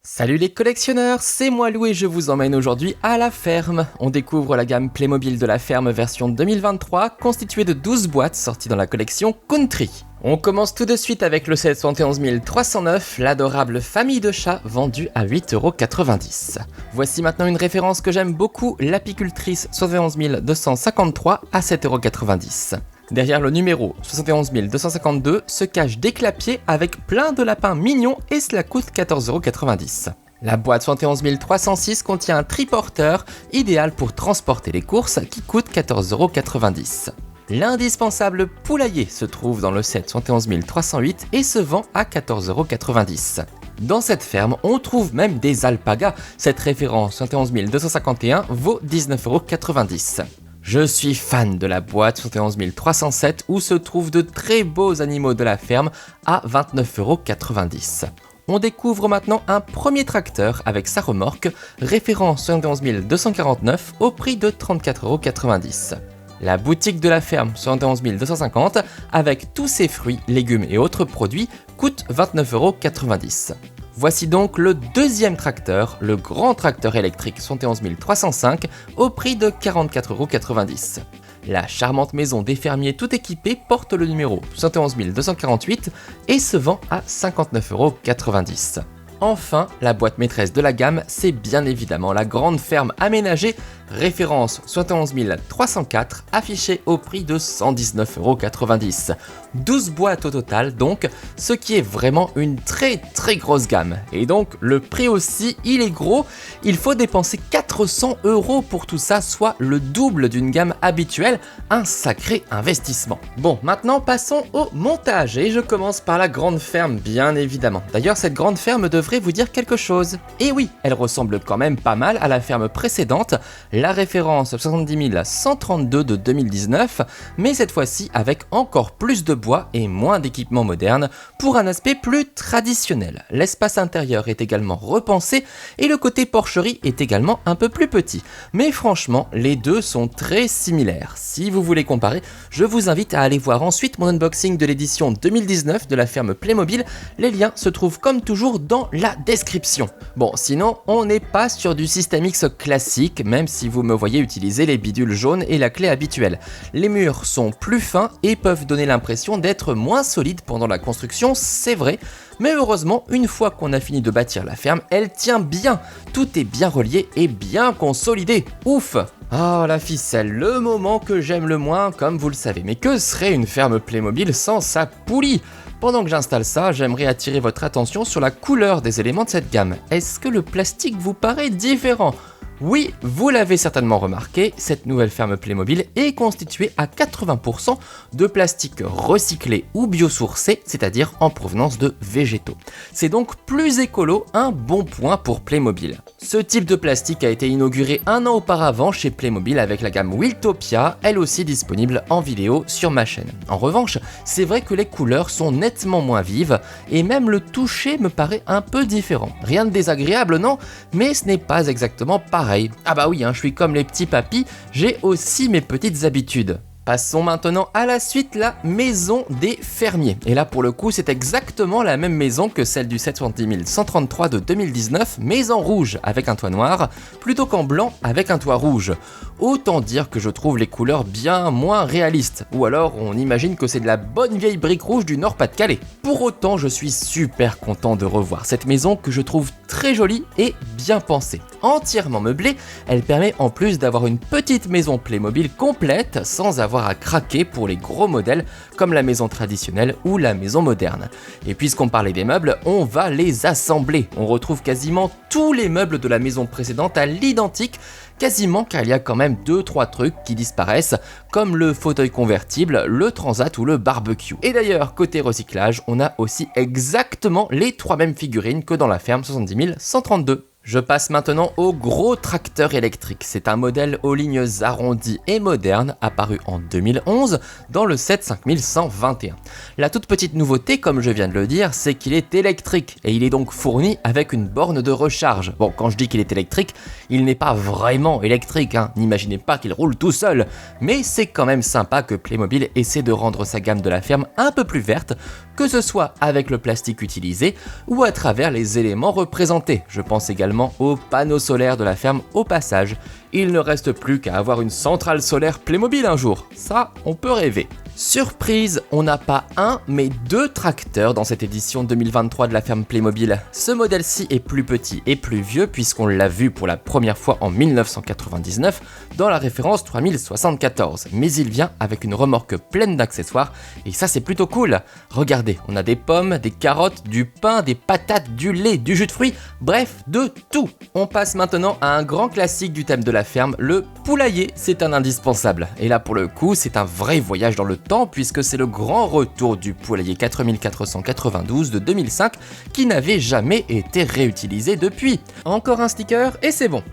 Salut les collectionneurs, c'est moi Lou et je vous emmène aujourd'hui à la ferme. On découvre la gamme Playmobil de la ferme version 2023, constituée de 12 boîtes sorties dans la collection Country. On commence tout de suite avec le set 71 309, l'adorable famille de chats vendue à 8,90€. Voici maintenant une référence que j'aime beaucoup, l'apicultrice 71 253 à 7,90€. Derrière le numéro 71 252 se cache des clapiers avec plein de lapins mignons et cela coûte 14,90€. La boîte 71 306 contient un triporteur idéal pour transporter les courses qui coûte 14,90€. L'indispensable poulailler se trouve dans le set 71 308 et se vend à 14,90€. Dans cette ferme, on trouve même des alpagas. Cette référence 71 251 vaut 19,90€. Je suis fan de la boîte 71 307 où se trouvent de très beaux animaux de la ferme à 29,90€. On découvre maintenant un premier tracteur avec sa remorque, référence 71 249 au prix de 34,90€. La boutique de la ferme 71 250 avec tous ses fruits, légumes et autres produits coûte 29,90€. Voici donc le deuxième tracteur, le grand tracteur électrique 71 305 au prix de 44,90€. La charmante maison des fermiers tout équipée porte le numéro 71 248 et se vend à 59,90€. Enfin, la boîte maîtresse de la gamme, c'est bien évidemment la grande ferme aménagée, référence 71 304, affichée au prix de 119,90€. 12 boîtes au total donc, ce qui est vraiment une très grosse gamme. Et donc le prix aussi, il est gros, il faut dépenser 400€ pour tout ça, soit le double d'une gamme habituelle, un sacré investissement. Bon, maintenant passons au montage et je commence par la grande ferme bien évidemment. D'ailleurs cette grande ferme devrait vous dire quelque chose. Et oui, elle ressemble quand même pas mal à la ferme précédente, la référence 70 132 de 2019, mais cette fois-ci avec encore plus de bois et moins d'équipements modernes pour un aspect plus traditionnel. L'espace intérieur est également repensé et le côté porcherie est également un peu plus petit. Mais franchement, les deux sont très similaires. Si vous voulez comparer, je vous invite à aller voir ensuite mon unboxing de l'édition 2019 de la ferme Playmobil. Les liens se trouvent comme toujours dans la description. Bon, sinon, on n'est pas sur du System X classique, même si vous me voyez utiliser les bidules jaunes et la clé habituelle. Les murs sont plus fins et peuvent donner l'impression d'être moins solides pendant la construction, c'est vrai, mais heureusement, une fois qu'on a fini de bâtir la ferme, elle tient bien, tout est bien relié et bien consolidé, ouf! Oh la ficelle, le moment que j'aime le moins, comme vous le savez, mais que serait une ferme Playmobil sans sa poulie? Pendant que j'installe ça, j'aimerais attirer votre attention sur la couleur des éléments de cette gamme. Est-ce que le plastique vous paraît différent ? Oui, vous l'avez certainement remarqué, cette nouvelle ferme Playmobil est constituée à 80% de plastique recyclé ou biosourcé, c'est-à-dire en provenance de végétaux. C'est donc plus écolo, un bon point pour Playmobil. Ce type de plastique a été inauguré un an auparavant chez Playmobil avec la gamme Wiltopia, elle aussi disponible en vidéo sur ma chaîne. En revanche, c'est vrai que les couleurs sont nettement moins vives et même le toucher me paraît un peu différent. Rien de désagréable, non, mais ce n'est pas exactement pareil. Ah bah oui, je suis comme les petits papis, j'ai aussi mes petites habitudes. Passons maintenant à la suite, la maison des fermiers. Et là pour le coup c'est exactement la même maison que celle du 70 133 de 2019, mais en rouge avec un toit noir, plutôt qu'en blanc avec un toit rouge. Autant dire que je trouve les couleurs bien moins réalistes, ou alors on imagine que c'est de la bonne vieille brique rouge du Nord-Pas-de-Calais. Pour autant je suis super content de revoir cette maison que je trouve très jolie et bien pensée. Entièrement meublée, elle permet en plus d'avoir une petite maison Playmobil complète sans avoir à craquer pour les gros modèles comme la maison traditionnelle ou la maison moderne. Et puisqu'on parlait des meubles, on va les assembler. On retrouve quasiment tous les meubles de la maison précédente à l'identique, quasiment car il y a quand même 2-3 trucs qui disparaissent, comme le fauteuil convertible, le transat ou le barbecue. Et d'ailleurs, côté recyclage, on a aussi exactement les 3 mêmes figurines que dans la ferme 70 132. Je passe maintenant au gros tracteur électrique. C'est un modèle aux lignes arrondies et modernes apparu en 2011 dans le set 5121. La toute petite nouveauté, comme je viens de le dire, c'est qu'il est électrique et il est donc fourni avec une borne de recharge. Bon, quand je dis qu'il est électrique, il n'est pas vraiment électrique, hein. N'imaginez pas qu'il roule tout seul, mais c'est quand même sympa que Playmobil essaie de rendre sa gamme de la ferme un peu plus verte, que ce soit avec le plastique utilisé ou à travers les éléments représentés. Je pense également aux panneaux solaires de la ferme au passage. Il ne reste plus qu'à avoir une centrale solaire Playmobil un jour. Ça, on peut rêver. Surprise, on n'a pas un, mais 2 tracteurs dans cette édition 2023 de la ferme Playmobil. Ce modèle-ci est plus petit et plus vieux puisqu'on l'a vu pour la première fois en 1999 dans la référence 3074. Mais il vient avec une remorque pleine d'accessoires et ça c'est plutôt cool. Regardez, on a des pommes, des carottes, du pain, des patates, du lait, du jus de fruits, bref, de tout. On passe maintenant à un grand classique du thème de la ferme, le poulailler. C'est un indispensable. Et là pour le coup, c'est un vrai voyage dans le temps puisque c'est le grand retour du poulailler 4492 de 2005 qui n'avait jamais été réutilisé depuis. Encore un sticker et c'est bon.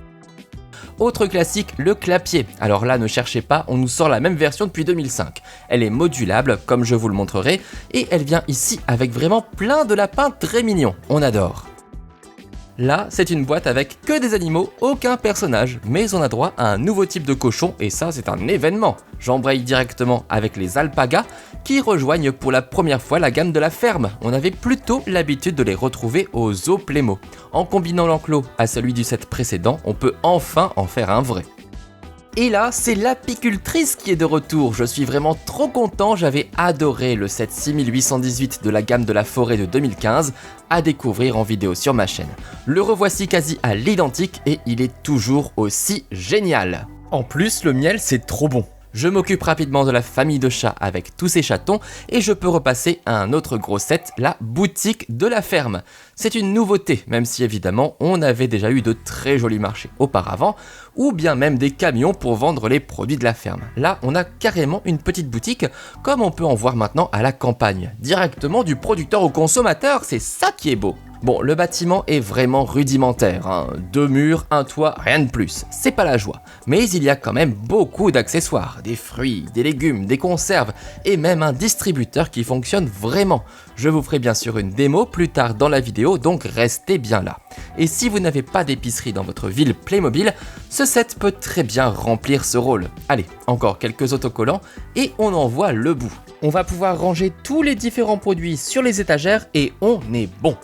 Autre classique, le clapier. Alors là, ne cherchez pas, on nous sort la même version depuis 2005. Elle est modulable, comme je vous le montrerai, et elle vient ici avec vraiment plein de lapins très mignons. On adore. Là, c'est une boîte avec que des animaux, aucun personnage, mais on a droit à un nouveau type de cochon et ça c'est un événement. J'embraye directement avec les alpagas qui rejoignent pour la première fois la gamme de la ferme. On avait plutôt l'habitude de les retrouver au zoo Playmo. En combinant l'enclos à celui du set précédent, on peut enfin en faire un vrai. Et là, c'est l'apicultrice qui est de retour. Je suis vraiment trop content, j'avais adoré le set 6818 de la gamme de la forêt de 2015 à découvrir en vidéo sur ma chaîne. Le revoici quasi à l'identique et il est toujours aussi génial. En plus, le miel, c'est trop bon. Je m'occupe rapidement de la famille de chats avec tous ces chatons et je peux repasser à un autre gros set, la boutique de la ferme. C'est une nouveauté, même si évidemment on avait déjà eu de très jolis marchés auparavant, ou bien même des camions pour vendre les produits de la ferme. Là, on a carrément une petite boutique, comme on peut en voir maintenant à la campagne, directement du producteur au consommateur, c'est ça qui est beau. Bon, le bâtiment est vraiment rudimentaire, hein. 2 murs, un toit, rien de plus, c'est pas la joie. Mais il y a quand même beaucoup d'accessoires, des fruits, des légumes, des conserves, et même un distributeur qui fonctionne vraiment. Je vous ferai bien sûr une démo plus tard dans la vidéo, donc restez bien là. Et si vous n'avez pas d'épicerie dans votre ville Playmobil, ce set peut très bien remplir ce rôle. Allez, encore quelques autocollants, et on en voit le bout. On va pouvoir ranger tous les différents produits sur les étagères, et on est bon.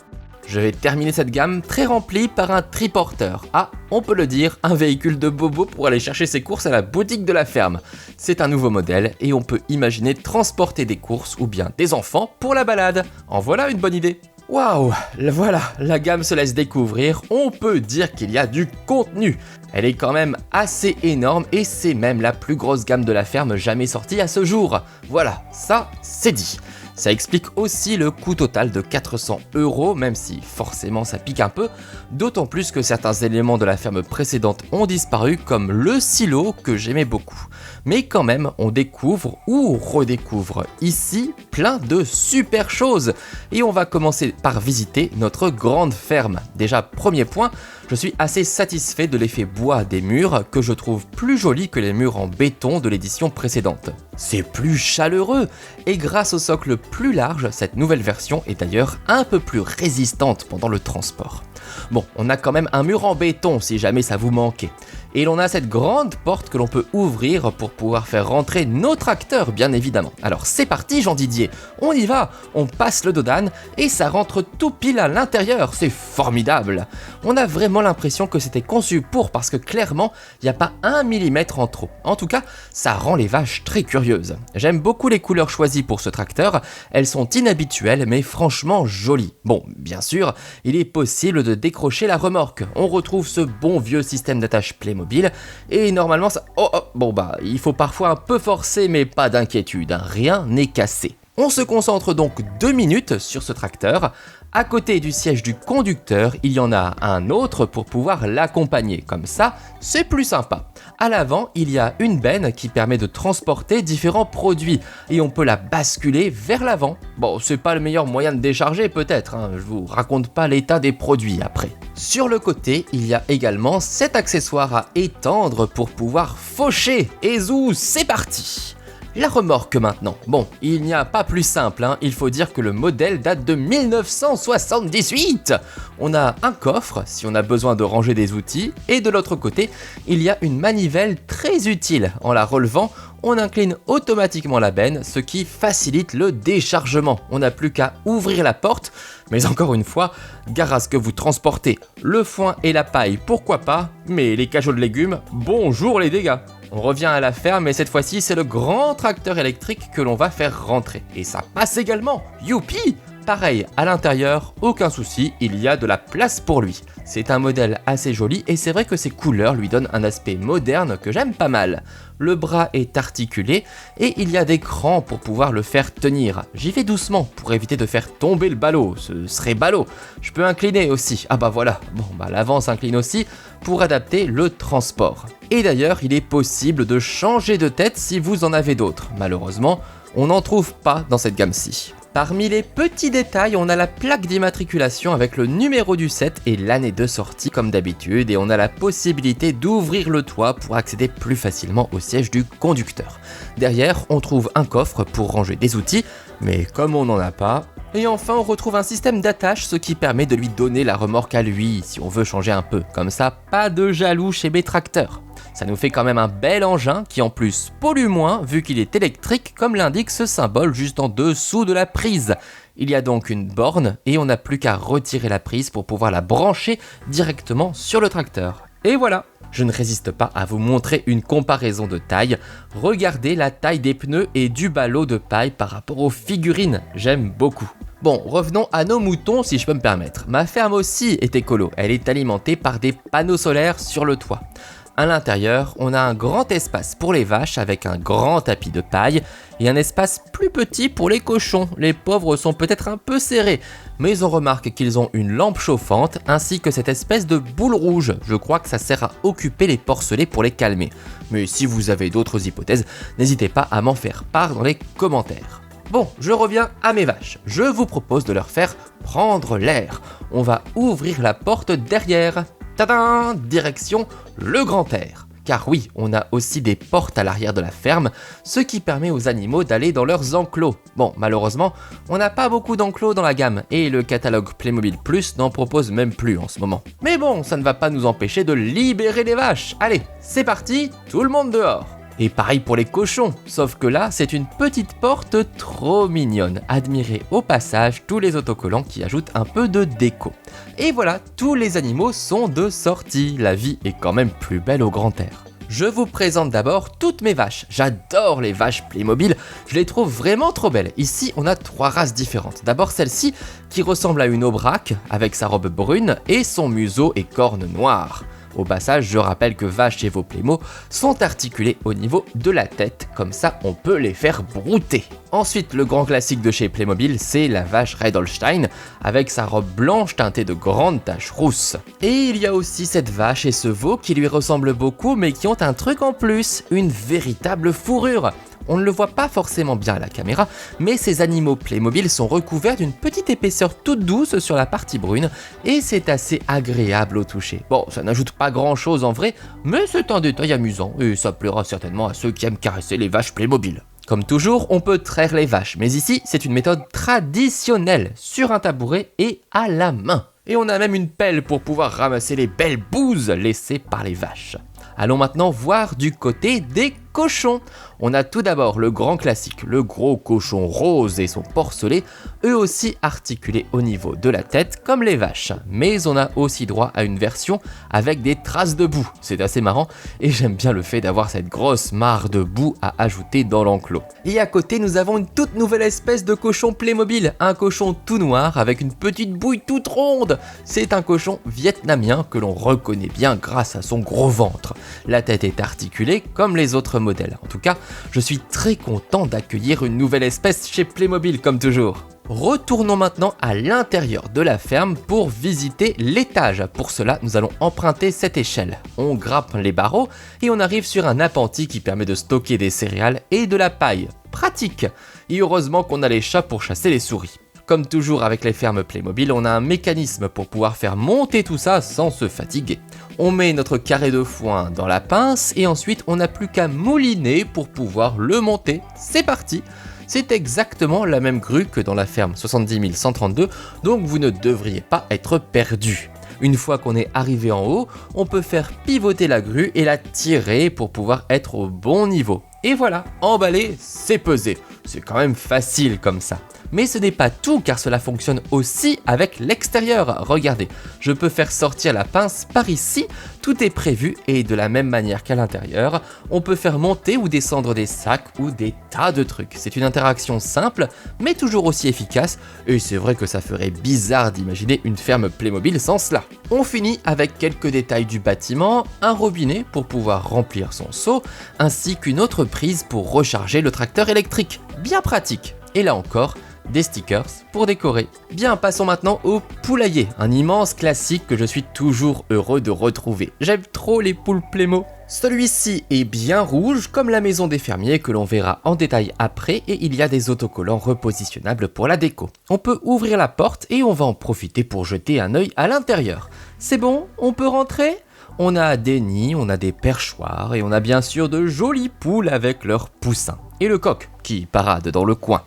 Je vais terminer cette gamme très remplie par un triporteur. Ah, on peut le dire, un véhicule de bobo pour aller chercher ses courses à la boutique de la ferme. C'est un nouveau modèle et on peut imaginer transporter des courses ou bien des enfants pour la balade. En voilà une bonne idée. Waouh, voilà, la gamme se laisse découvrir, on peut dire qu'il y a du contenu. Elle est quand même assez énorme et c'est même la plus grosse gamme de la ferme jamais sortie à ce jour. Voilà, ça c'est dit. Ça explique aussi le coût total de 400 €, même si forcément ça pique un peu, d'autant plus que certains éléments de la ferme précédente ont disparu, comme le silo que j'aimais beaucoup. Mais quand même, on découvre ou redécouvre ici plein de super choses. Et on va commencer par visiter notre grande ferme. Déjà, premier point, je suis assez satisfait de l'effet bois des murs que je trouve plus joli que les murs en béton de l'édition précédente. C'est plus chaleureux et grâce au socle plus large, cette nouvelle version est d'ailleurs un peu plus résistante pendant le transport. Bon, on a quand même un mur en béton si jamais ça vous manquait. Et l'on a cette grande porte que l'on peut ouvrir pour pouvoir faire rentrer nos tracteurs, bien évidemment. Alors c'est parti Jean Didier, on y va, on passe le dos d'âne et ça rentre tout pile à l'intérieur, c'est formidable. On a vraiment l'impression que c'était conçu pour parce que clairement, il n'y a pas 1 millimètre en trop. En tout cas, ça rend les vaches très curieuses. J'aime beaucoup les couleurs choisies pour ce tracteur, elles sont inhabituelles mais franchement jolies. Bon, bien sûr, il est possible de décrocher la remorque. On retrouve ce bon vieux système d'attache Playmobil et normalement ça... bon bah, il faut parfois un peu forcer mais pas d'inquiétude, hein. Rien n'est cassé. On se concentre donc 2 minutes sur ce tracteur. À côté du siège du conducteur, il y en a un autre pour pouvoir l'accompagner. Comme ça, c'est plus sympa. À l'avant, il y a une benne qui permet de transporter différents produits et on peut la basculer vers l'avant. Bon, c'est pas le meilleur moyen de décharger peut-être, hein, je vous raconte pas l'état des produits après. Sur le côté, il y a également cet accessoire à étendre pour pouvoir faucher. Et zou, c'est parti! La remorque maintenant. Bon, il n'y a pas plus simple, hein. Il faut dire que le modèle date de 1978. On a un coffre si on a besoin de ranger des outils et de l'autre côté, il y a une manivelle très utile. En la relevant, on incline automatiquement la benne, ce qui facilite le déchargement. On n'a plus qu'à ouvrir la porte, mais encore une fois, gare à ce que vous transportez. Le foin et la paille, pourquoi pas, mais les cajots de légumes, bonjour les dégâts. On revient à la ferme et cette fois-ci c'est le grand tracteur électrique que l'on va faire rentrer. Et ça passe également, youpi! Pareil, à l'intérieur, aucun souci, il y a de la place pour lui. C'est un modèle assez joli et c'est vrai que ses couleurs lui donnent un aspect moderne que j'aime pas mal. Le bras est articulé et il y a des crans pour pouvoir le faire tenir. J'y vais doucement pour éviter de faire tomber le ballot, ce serait ballot. Je peux incliner aussi, ah bah voilà, bon bah l'avant s'incline aussi pour adapter le transport. Et d'ailleurs, il est possible de changer de tête si vous en avez d'autres. Malheureusement, on n'en trouve pas dans cette gamme-ci. Parmi les petits détails, on a la plaque d'immatriculation avec le numéro du set et l'année de sortie comme d'habitude et on a la possibilité d'ouvrir le toit pour accéder plus facilement au siège du conducteur. Derrière, on trouve un coffre pour ranger des outils, mais comme on n'en a pas... Et enfin, on retrouve un système d'attache, ce qui permet de lui donner la remorque à lui, si on veut changer un peu. Comme ça, pas de jaloux chez mes tracteurs. Ça nous fait quand même un bel engin qui en plus pollue moins vu qu'il est électrique comme l'indique ce symbole juste en dessous de la prise. Il y a donc une borne et on n'a plus qu'à retirer la prise pour pouvoir la brancher directement sur le tracteur. Et voilà! Je ne résiste pas à vous montrer une comparaison de taille. Regardez la taille des pneus et du ballot de paille par rapport aux figurines, j'aime beaucoup. Bon, revenons à nos moutons si je peux me permettre. Ma ferme aussi est écolo, elle est alimentée par des panneaux solaires sur le toit. À l'intérieur, on a un grand espace pour les vaches avec un grand tapis de paille et un espace plus petit pour les cochons. Les pauvres sont peut-être un peu serrés, mais on remarque qu'ils ont une lampe chauffante ainsi que cette espèce de boule rouge. Je crois que ça sert à occuper les porcelets pour les calmer. Mais si vous avez d'autres hypothèses, n'hésitez pas à m'en faire part dans les commentaires. Bon, je reviens à mes vaches. Je vous propose de leur faire prendre l'air. On va ouvrir la porte derrière. Tadam! Direction le grand air. Car oui, on a aussi des portes à l'arrière de la ferme, ce qui permet aux animaux d'aller dans leurs enclos. Bon, malheureusement, on n'a pas beaucoup d'enclos dans la gamme, et le catalogue Playmobil Plus n'en propose même plus en ce moment. Mais bon, ça ne va pas nous empêcher de libérer les vaches. Allez, c'est parti, tout le monde dehors! Et pareil pour les cochons, sauf que là, c'est une petite porte trop mignonne. Admirez au passage tous les autocollants qui ajoutent un peu de déco. Et voilà, tous les animaux sont de sortie. La vie est quand même plus belle au grand air. Je vous présente d'abord toutes mes vaches. J'adore les vaches Playmobil, je les trouve vraiment trop belles. Ici, on a 3 races différentes. D'abord celle-ci qui ressemble à une aubrac avec sa robe brune et son museau et cornes noires. Au passage, je rappelle que vaches et vos Playmo sont articulés au niveau de la tête, comme ça on peut les faire brouter. Ensuite, le grand classique de chez Playmobil, c'est la vache Red Holstein, avec sa robe blanche teintée de grandes taches rousses. Et il y a aussi cette vache et ce veau qui lui ressemblent beaucoup, mais qui ont un truc en plus, une véritable fourrure. On ne le voit pas forcément bien à la caméra, mais ces animaux Playmobil sont recouverts d'une petite épaisseur toute douce sur la partie brune, et c'est assez agréable au toucher. Bon, ça n'ajoute pas grand chose en vrai, mais c'est un détail amusant, et ça plaira certainement à ceux qui aiment caresser les vaches Playmobil. Comme toujours, on peut traire les vaches, mais ici, c'est une méthode traditionnelle, sur un tabouret et à la main. Et on a même une pelle pour pouvoir ramasser les belles bouses laissées par les vaches. Allons maintenant voir du côté des cochons. On a tout d'abord le grand classique, le gros cochon rose et son porcelet, eux aussi articulés au niveau de la tête comme les vaches. Mais on a aussi droit à une version avec des traces de boue. C'est assez marrant et j'aime bien le fait d'avoir cette grosse mare de boue à ajouter dans l'enclos. Et à côté, nous avons une toute nouvelle espèce de cochon Playmobil, un cochon tout noir avec une petite bouille toute ronde. C'est un cochon vietnamien que l'on reconnaît bien grâce à son gros ventre. La tête est articulée comme les autres modèle. En tout cas, je suis très content d'accueillir une nouvelle espèce chez Playmobil comme toujours. Retournons maintenant à l'intérieur de la ferme pour visiter l'étage. Pour cela, nous allons emprunter cette échelle. On grimpe les barreaux et on arrive sur un appentis qui permet de stocker des céréales et de la paille. Pratique! Et heureusement qu'on a les chats pour chasser les souris. Comme toujours avec les fermes Playmobil, on a un mécanisme pour pouvoir faire monter tout ça sans se fatiguer. On met notre carré de foin dans la pince et ensuite on n'a plus qu'à mouliner pour pouvoir le monter. C'est parti! C'est exactement la même grue que dans la ferme 70 132, donc vous ne devriez pas être perdu. Une fois qu'on est arrivé en haut, on peut faire pivoter la grue et la tirer pour pouvoir être au bon niveau. Et voilà, emballer, c'est peser. C'est quand même facile comme ça. Mais ce n'est pas tout car cela fonctionne aussi avec l'extérieur. Regardez, je peux faire sortir la pince par ici, tout est prévu et de la même manière qu'à l'intérieur, on peut faire monter ou descendre des sacs ou des tas de trucs. C'est une interaction simple mais toujours aussi efficace et c'est vrai que ça ferait bizarre d'imaginer une ferme Playmobil sans cela. On finit avec quelques détails du bâtiment, un robinet pour pouvoir remplir son seau ainsi qu'une autre prise pour recharger le tracteur électrique. Bien pratique. Et là encore, des stickers pour décorer. Bien, passons maintenant au poulailler, un immense classique que je suis toujours heureux de retrouver. J'aime trop les poules Playmo. Celui-ci est bien rouge comme la maison des fermiers que l'on verra en détail après et il y a des autocollants repositionnables pour la déco. On peut ouvrir la porte et on va en profiter pour jeter un œil à l'intérieur. C'est bon, on peut rentrer ? On a des nids, on a des perchoirs et on a bien sûr de jolies poules avec leurs poussins. Et le coq qui parade dans le coin.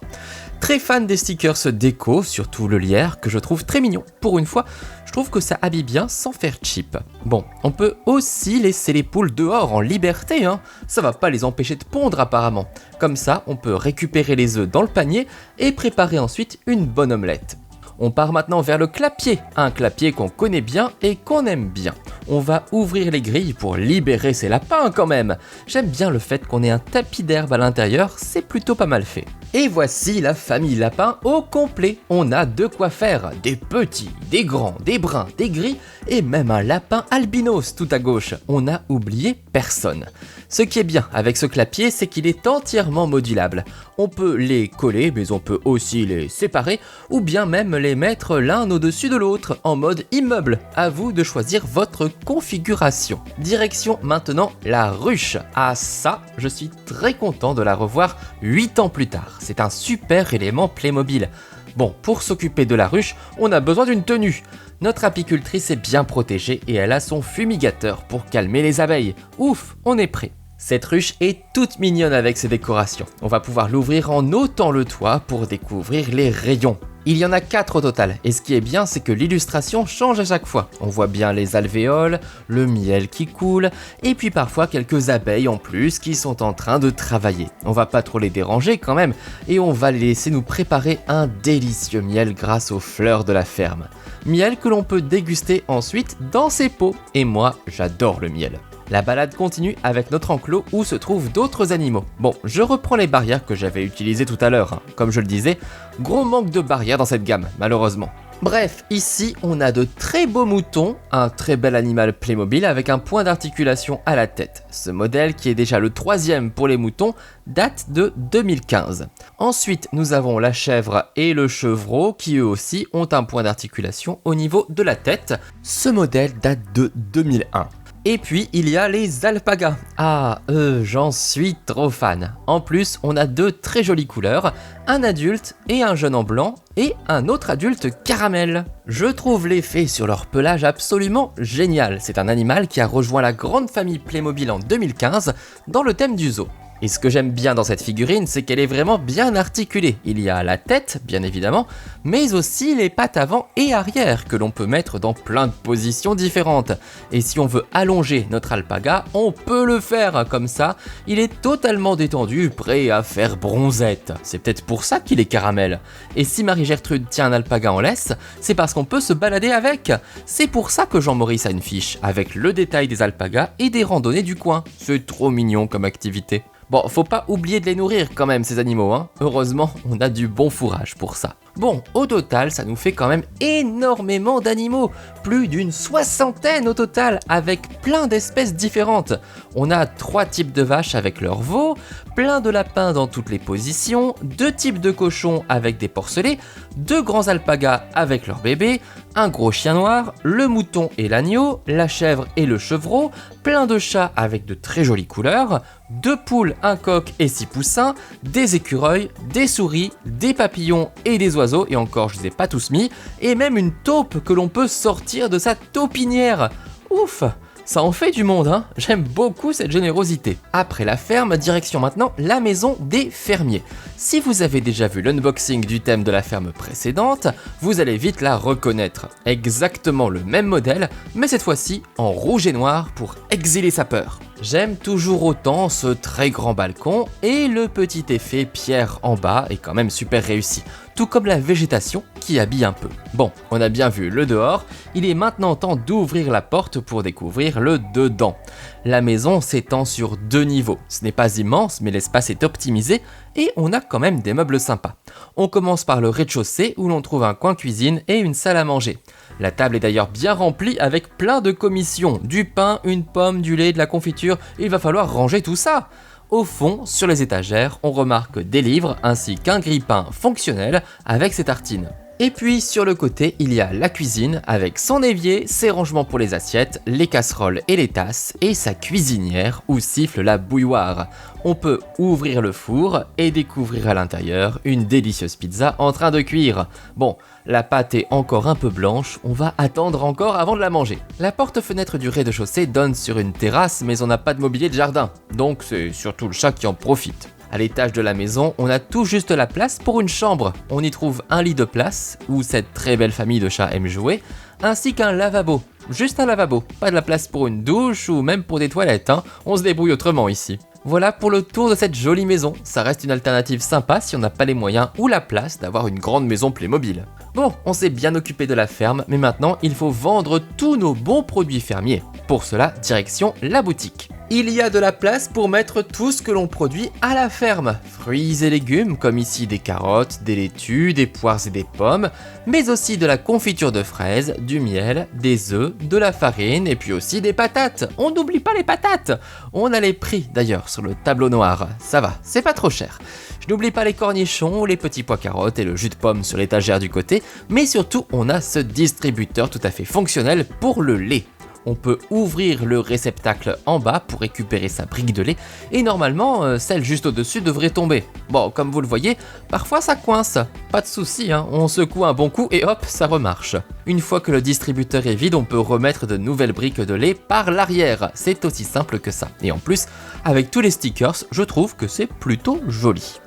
Très fan des stickers déco, surtout le lierre que je trouve très mignon. Pour une fois, je trouve que ça habille bien sans faire cheap. Bon, on peut aussi laisser les poules dehors en liberté, hein. Ça va pas les empêcher de pondre apparemment. Comme ça, on peut récupérer les œufs dans le panier et préparer ensuite une bonne omelette. On part maintenant vers le clapier, un clapier qu'on connaît bien et qu'on aime bien. On va ouvrir les grilles pour libérer ces lapins quand même. J'aime bien le fait qu'on ait un tapis d'herbe à l'intérieur, c'est plutôt pas mal fait. Et voici la famille lapin au complet. On a de quoi faire, des petits, des grands, des bruns, des gris et même un lapin albinos tout à gauche. On n'a oublié personne. Ce qui est bien avec ce clapier, c'est qu'il est entièrement modulable. On peut les coller, mais on peut aussi les séparer ou bien même les mettre l'un au-dessus de l'autre en mode immeuble. À vous de choisir votre configuration. Direction maintenant la ruche. Ah ça, je suis très content de la revoir 8 ans plus tard. C'est un super élément Playmobil. Bon, pour s'occuper de la ruche, on a besoin d'une tenue. Notre apicultrice est bien protégée et elle a son fumigateur pour calmer les abeilles. Ouf, on est prêt. Cette ruche est toute mignonne avec ses décorations. On va pouvoir l'ouvrir en ôtant le toit pour découvrir les rayons. Il y en a 4 au total, et ce qui est bien, c'est que l'illustration change à chaque fois. On voit bien les alvéoles, le miel qui coule, et puis parfois quelques abeilles en plus qui sont en train de travailler. On va pas trop les déranger quand même, et on va les laisser nous préparer un délicieux miel grâce aux fleurs de la ferme. Miel que l'on peut déguster ensuite dans ses pots, et moi j'adore le miel. La balade continue avec notre enclos où se trouvent d'autres animaux. Bon, je reprends les barrières que j'avais utilisées tout à l'heure. Comme je le disais, gros manque de barrières dans cette gamme, malheureusement. Bref, ici on a de très beaux moutons, un très bel animal Playmobil avec un point d'articulation à la tête. Ce modèle, qui est déjà le 3e pour les moutons, date de 2015. Ensuite, nous avons la chèvre et le chevreau qui eux aussi ont un point d'articulation au niveau de la tête. Ce modèle date de 2001. Et puis, il y a les alpagas. Ah, j'en suis trop fan. En plus, on a 2 très jolies couleurs, un adulte et un jeune en blanc, et un autre adulte caramel. Je trouve l'effet sur leur pelage absolument génial. C'est un animal qui a rejoint la grande famille Playmobil en 2015 dans le thème du zoo. Et ce que j'aime bien dans cette figurine, c'est qu'elle est vraiment bien articulée. Il y a la tête, bien évidemment, mais aussi les pattes avant et arrière que l'on peut mettre dans plein de positions différentes. Et si on veut allonger notre alpaga, on peut le faire comme ça. Il est totalement détendu, prêt à faire bronzette. C'est peut-être pour ça qu'il est caramel. Et si Marie-Gertrude tient un alpaga en laisse, c'est parce qu'on peut se balader avec. C'est pour ça que Jean-Maurice a une fiche, avec le détail des alpagas et des randonnées du coin. C'est trop mignon comme activité. Bon, faut pas oublier de les nourrir quand même ces animaux, hein. Heureusement, on a du bon fourrage pour ça. Bon, au total, ça nous fait quand même énormément d'animaux, plus d'une 60aine au total, avec plein d'espèces différentes. On a 3 types de vaches avec leurs veaux, plein de lapins dans toutes les positions, 2 types de cochons avec des porcelets, 2 grands alpagas avec leurs bébés, un gros chien noir, le mouton et l'agneau, la chèvre et le chevreau, plein de chats avec de très jolies couleurs, 2 poules, un coq et 6 poussins, des écureuils, des souris, des papillons et des oiseaux, et encore je ne les ai pas tous mis, et même une taupe que l'on peut sortir de sa taupinière. Ouf! Ça en fait du monde, hein. J'aime beaucoup cette générosité. Après la ferme, direction maintenant la maison des fermiers. Si vous avez déjà vu l'unboxing du thème de la ferme précédente, vous allez vite la reconnaître. Exactement le même modèle, mais cette fois-ci en rouge et noir pour exiler sa peur. J'aime toujours autant ce très grand balcon et le petit effet pierre en bas est quand même super réussi, tout comme la végétation qui habille un peu. Bon, on a bien vu le dehors, il est maintenant temps d'ouvrir la porte pour découvrir le dedans. La maison s'étend sur 2 niveaux, ce n'est pas immense mais l'espace est optimisé et on a quand même des meubles sympas. On commence par le rez-de-chaussée où l'on trouve un coin cuisine et une salle à manger. La table est d'ailleurs bien remplie avec plein de commissions, du pain, une pomme, du lait, de la confiture, il va falloir ranger tout ça. Au fond, sur les étagères, on remarque des livres ainsi qu'un grille-pain fonctionnel avec ses tartines. Et puis sur le côté, il y a la cuisine avec son évier, ses rangements pour les assiettes, les casseroles et les tasses et sa cuisinière où siffle la bouilloire. On peut ouvrir le four et découvrir à l'intérieur une délicieuse pizza en train de cuire. Bon, la pâte est encore un peu blanche, on va attendre encore avant de la manger. La porte-fenêtre du rez-de-chaussée donne sur une terrasse mais on n'a pas de mobilier de jardin, donc c'est surtout le chat qui en profite. À l'étage de la maison, on a tout juste la place pour une chambre. On y trouve un lit de place, où cette très belle famille de chats aime jouer, ainsi qu'un lavabo. Juste un lavabo, pas de la place pour une douche ou même pour des toilettes, hein. On se débrouille autrement ici. Voilà pour le tour de cette jolie maison, ça reste une alternative sympa si on n'a pas les moyens ou la place d'avoir une grande maison Playmobil. Bon, on s'est bien occupé de la ferme, mais maintenant il faut vendre tous nos bons produits fermiers. Pour cela, direction la boutique. Il y a de la place pour mettre tout ce que l'on produit à la ferme. Fruits et légumes, comme ici des carottes, des laitues, des poires et des pommes, mais aussi de la confiture de fraises, du miel, des œufs, de la farine et puis aussi des patates. On n'oublie pas les patates. On a les prix d'ailleurs sur le tableau noir. Ça va, c'est pas trop cher. Je n'oublie pas les cornichons, les petits pois carottes et le jus de pomme sur l'étagère du côté, mais surtout on a ce distributeur tout à fait fonctionnel pour le lait. On peut ouvrir le réceptacle en bas pour récupérer sa brique de lait et normalement celle juste au-dessus devrait tomber. Bon, comme vous le voyez, parfois ça coince. Pas de souci, hein, on secoue un bon coup et hop, ça remarche. Une fois que le distributeur est vide, on peut remettre de nouvelles briques de lait par l'arrière. C'est aussi simple que ça. Et en plus, avec tous les stickers, je trouve que c'est plutôt joli.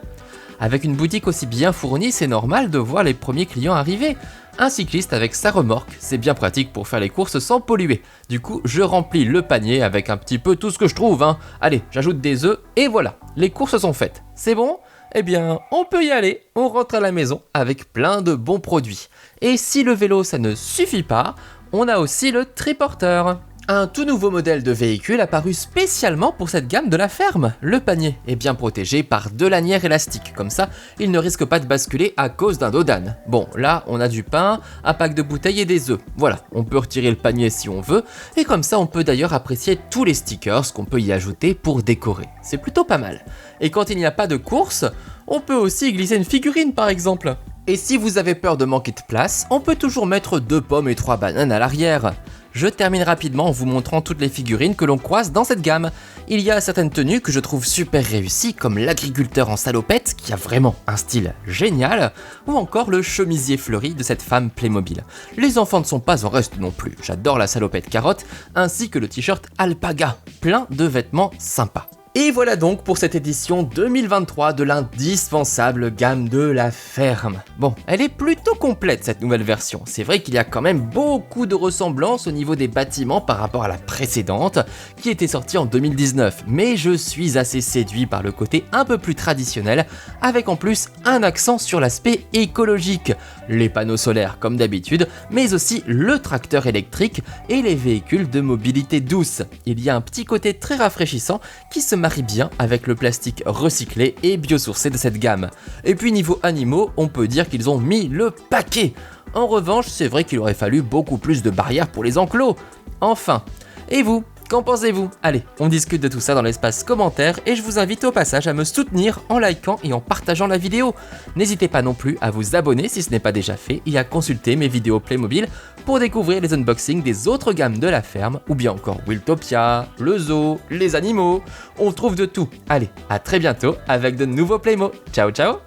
Avec une boutique aussi bien fournie, c'est normal de voir les premiers clients arriver. Un cycliste avec sa remorque, c'est bien pratique pour faire les courses sans polluer. Du coup, je remplis le panier avec un petit peu tout ce que je trouve, hein. Allez, j'ajoute des œufs et voilà, les courses sont faites. C'est bon ? Eh bien, on peut y aller, on rentre à la maison avec plein de bons produits. Et si le vélo ça ne suffit pas, on a aussi le triporteur. Un tout nouveau modèle de véhicule apparu spécialement pour cette gamme de la ferme. Le panier est bien protégé par 2 lanières élastiques, comme ça il ne risque pas de basculer à cause d'un dos d'âne. Bon, là on a du pain, un pack de bouteilles et des œufs. Voilà, on peut retirer le panier si on veut, et comme ça on peut d'ailleurs apprécier tous les stickers qu'on peut y ajouter pour décorer. C'est plutôt pas mal. Et quand il n'y a pas de course, on peut aussi y glisser une figurine par exemple. Et si vous avez peur de manquer de place, on peut toujours mettre 2 pommes et 3 bananes à l'arrière. Je termine rapidement en vous montrant toutes les figurines que l'on croise dans cette gamme. Il y a certaines tenues que je trouve super réussies, comme l'agriculteur en salopette, qui a vraiment un style génial, ou encore le chemisier fleuri de cette femme Playmobil. Les enfants ne sont pas en reste non plus, j'adore la salopette carotte, ainsi que le t-shirt alpaga, plein de vêtements sympas. Et voilà donc pour cette édition 2023 de l'indispensable gamme de la ferme. Bon, elle est plutôt complète cette nouvelle version. C'est vrai qu'il y a quand même beaucoup de ressemblances au niveau des bâtiments par rapport à la précédente, qui était sortie en 2019. Mais je suis assez séduit par le côté un peu plus traditionnel, avec en plus un accent sur l'aspect écologique. Les panneaux solaires comme d'habitude, mais aussi le tracteur électrique et les véhicules de mobilité douce. Il y a un petit côté très rafraîchissant qui se marie marie bien avec le plastique recyclé et biosourcé de cette gamme. Et puis niveau animaux, on peut dire qu'ils ont mis le paquet. En revanche, c'est vrai qu'il aurait fallu beaucoup plus de barrières pour les enclos. Enfin, et vous ? Qu'en pensez-vous ? Allez, on discute de tout ça dans l'espace commentaire et je vous invite au passage à me soutenir en likant et en partageant la vidéo. N'hésitez pas non plus à vous abonner si ce n'est pas déjà fait et à consulter mes vidéos Playmobil pour découvrir les unboxings des autres gammes de la ferme ou bien encore Wiltopia, le zoo, les animaux. On trouve de tout. Allez, à très bientôt avec de nouveaux Playmo. Ciao ciao.